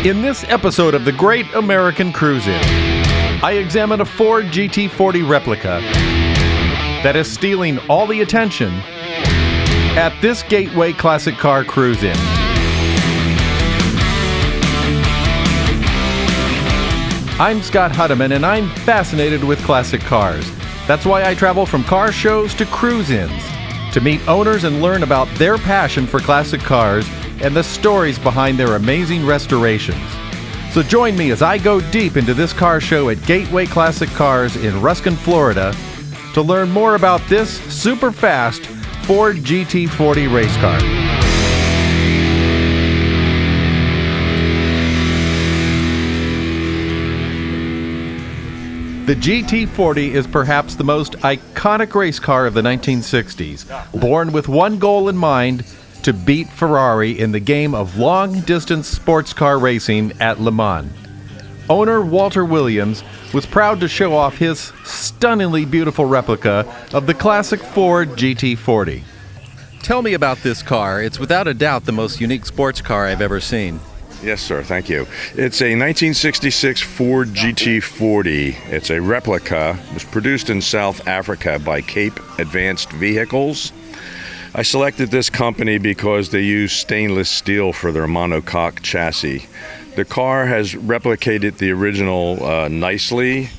In this episode of the Great American Cruise-In, I examine a Ford GT40 Replica that is stealing all the attention at this Gateway Classic Car Cruise-In. I'm Scott Huddeman, and I'm fascinated with classic cars. That's why I travel from car shows to cruise-ins to meet owners and learn about their passion for classic cars and the stories behind their amazing restorations. So join me as I go deep into this car show at Gateway Classic Cars in Ruskin, Florida, to learn more about this super fast Ford GT40 race car. The GT40 is perhaps the most iconic race car of the 1960s, born with one goal in mind: to beat Ferrari in the game of long-distance sports car racing at Le Mans. Owner Walter Williams was proud to show off his stunningly beautiful replica of the classic Ford GT40. Tell me about this car. It's without a doubt the most unique sports car I've ever seen. Yes, sir. Thank you. It's a 1966 Ford GT40. It's a replica. It was produced in South Africa by Cape Advanced Vehicles. I selected this company because they use stainless steel for their monocoque chassis. The car has replicated the original nicely.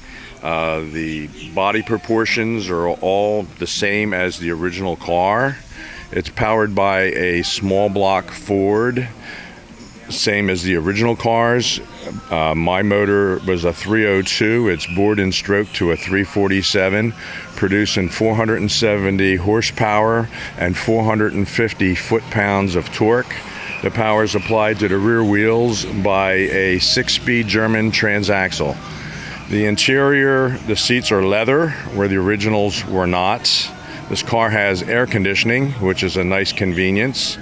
The body proportions are all the same as the original car. It's powered by a small block Ford, same as the original cars. My motor was a 302. It's bored and stroked to a 347, producing 470 horsepower and 450 foot-pounds of torque. The power is applied to the rear wheels by a 6-speed German transaxle. The interior, the seats are leather, where the originals were not. This car has air conditioning, which is a nice convenience.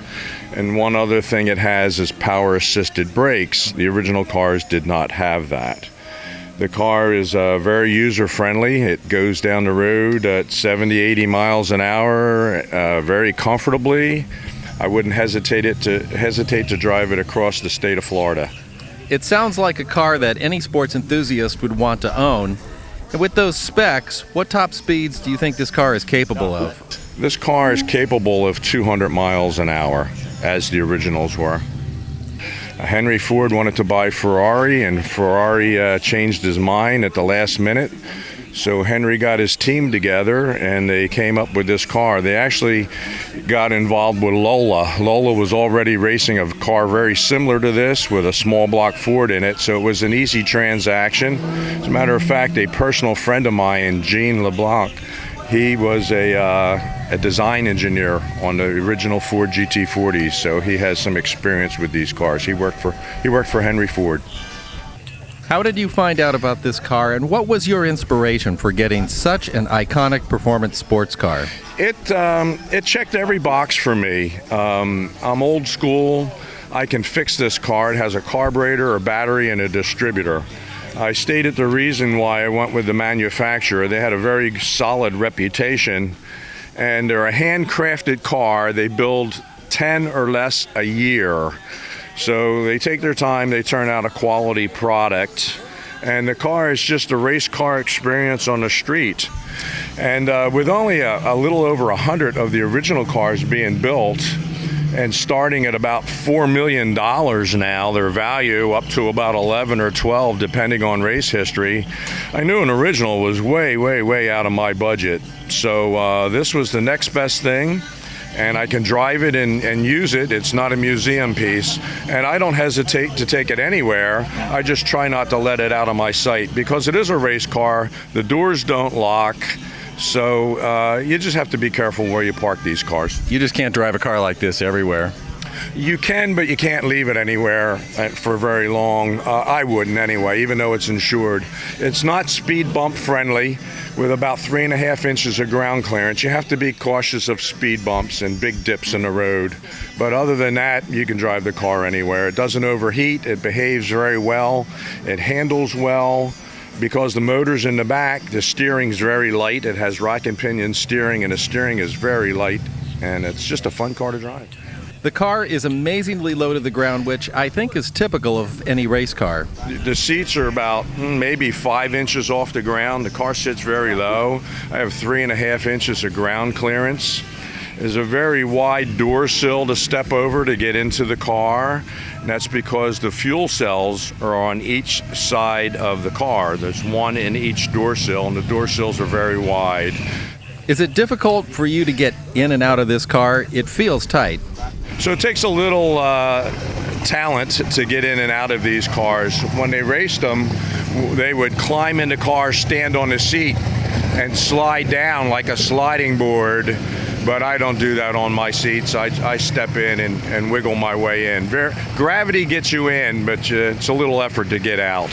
And one other thing it has is power-assisted brakes. The original cars did not have that. The car is very user-friendly. It goes down the road at 70, 80 miles an hour very comfortably. I wouldn't hesitate to drive it across the state of Florida. It sounds like a car that any sports enthusiast would want to own. And with those specs, what top speeds do you think this car is capable of? This car is capable of 200 miles an hour, as the originals were. Henry Ford wanted to buy Ferrari, and Ferrari changed his mind at the last minute. So Henry got his team together, and they came up with this car. They actually got involved with Lola. Lola was already racing a car very similar to this with a small block Ford in it, so it was an easy transaction. As a matter of fact, a personal friend of mine, Gene LeBlanc, he was a design engineer on the original Ford GT40, so he has some experience with these cars. He worked for Henry Ford. How did you find out about this car, and what was your inspiration for getting such an iconic performance sports car? It checked every box for me. I'm old school. I can fix this car. It has a carburetor, a battery, and a distributor. I stated the reason why I went with the manufacturer. They had a very solid reputation, and they're a handcrafted car. They build 10 or less a year. So they take their time, they turn out a quality product, and the car is just a race car experience on the street. And with only a little over 100 of the original cars being built, and starting at about $4 million now, their value up to about 11 or 12 depending on race history, I knew an original was way, way, way out of my budget. So this was the next best thing. And I can drive it and use it. It's not a museum piece. And I don't hesitate to take it anywhere. I just try not to let it out of my sight because it is a race car. The doors don't lock. So you just have to be careful where you park these cars. You just can't drive a car like this everywhere. You can, but you can't leave it anywhere for very long. I wouldn't anyway, even though it's insured. It's not speed bump friendly with about 3.5 inches of ground clearance. You have to be cautious of speed bumps and big dips in the road. But other than that, you can drive the car anywhere. It doesn't overheat. It behaves very well. It handles well. Because the motor's in the back, the steering's very light. It has rack and pinion steering, and the steering is very light. And it's just a fun car to drive. The car is amazingly low to the ground, which I think is typical of any race car. The seats are about maybe 5 inches off the ground. The car sits very low. I have 3.5 inches of ground clearance. There's a very wide door sill to step over to get into the car. And that's because the fuel cells are on each side of the car. There's one in each door sill, and the door sills are very wide. Is it difficult for you to get in and out of this car? It feels tight. So it takes a little talent to get in and out of these cars. When they raced them, they would climb in the car, stand on the seat, and slide down like a sliding board. But I don't do that on my seats. I step in and wiggle my way in. Gravity gets you in, but it's a little effort to get out.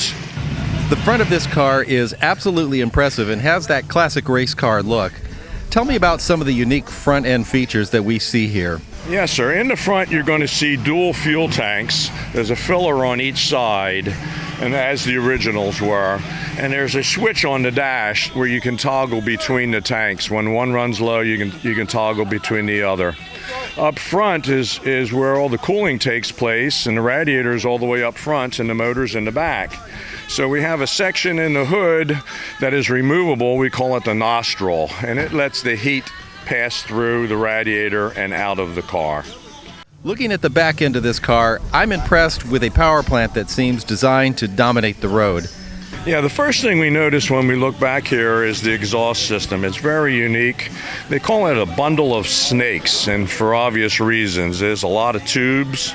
The front of this car is absolutely impressive and has that classic race car look. Tell me about some of the unique front end features that we see here. Yes, sir. In the front, you're going to see dual fuel tanks. There's a filler on each side, and as the originals were. And there's a switch on the dash where you can toggle between the tanks. When one runs low, you can toggle between the other. Up front is where all the cooling takes place, and the radiator is all the way up front, and the motor's in the back. So we have a section in the hood that is removable. We call it the nostril, and it lets the heat pass through the radiator and out of the car. Looking at the back end of this car, I'm impressed with a power plant that seems designed to dominate the road. Yeah, the first thing we notice when we look back here is the exhaust system. It's very unique. They call it a bundle of snakes, and for obvious reasons. There's a lot of tubes,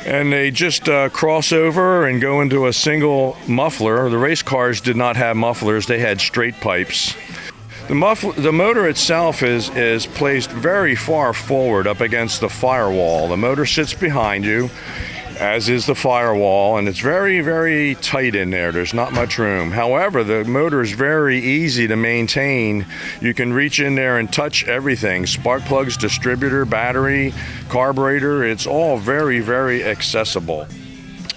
and they just cross over and go into a single muffler. The race cars did not have mufflers. They had straight pipes. The motor itself is placed very far forward up against the firewall. The motor sits behind you, as is the firewall, and it's very, very tight in there. There's not much room. However, the motor is very easy to maintain. You can reach in there and touch everything. Spark plugs, distributor, battery, carburetor. It's all very, very accessible.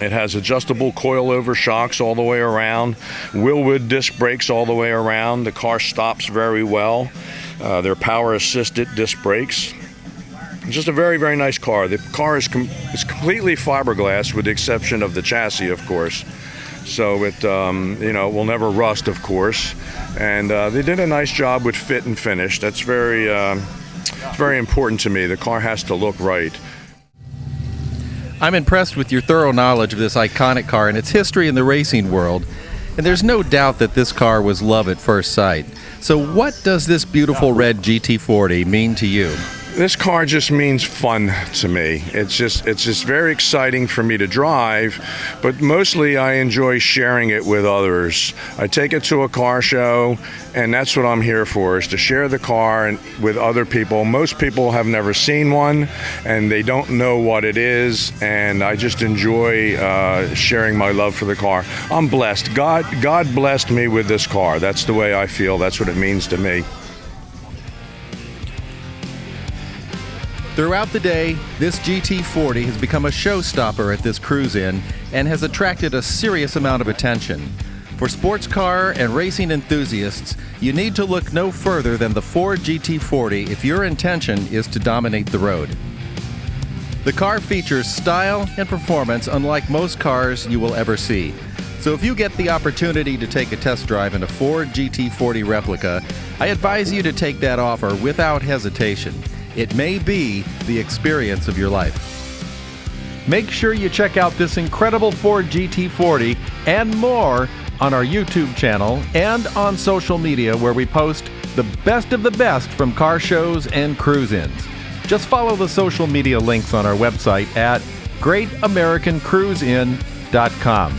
It has adjustable coilover shocks all the way around, Willwood disc brakes all the way around. The car stops very well. They're power-assisted disc brakes. It's just a very, very nice car. The car is completely fiberglass, with the exception of the chassis, of course. So it will never rust, of course. And they did a nice job with fit and finish. That's very important to me. The car has to look right. I'm impressed with your thorough knowledge of this iconic car and its history in the racing world, and there's no doubt that this car was love at first sight. So what does this beautiful red GT40 mean to you? This car just means fun to me. It's just very exciting for me to drive, but mostly I enjoy sharing it with others. I take it to a car show, and that's what I'm here for, is to share the car with other people. Most people have never seen one, and they don't know what it is, and I just enjoy sharing my love for the car. I'm blessed. God blessed me with this car. That's the way I feel. That's what it means to me. Throughout the day, this GT40 has become a showstopper at this cruise-in and has attracted a serious amount of attention. For sports car and racing enthusiasts, you need to look no further than the Ford GT40 if your intention is to dominate the road. The car features style and performance unlike most cars you will ever see. So if you get the opportunity to take a test drive in a Ford GT40 Replica, I advise you to take that offer without hesitation. It may be the experience of your life. Make sure you check out this incredible Ford GT40 and more on our YouTube channel and on social media, where we post the best of the best from car shows and cruise-ins. Just follow the social media links on our website at greatamericancruisein.com.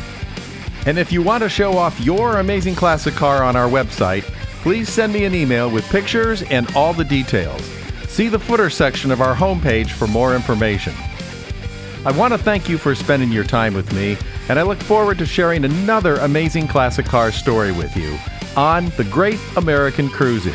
And if you want to show off your amazing classic car on our website, please send me an email with pictures and all the details. See the footer section of our homepage for more information. I want to thank you for spending your time with me, and I look forward to sharing another amazing classic car story with you on the Great American Cruise-In.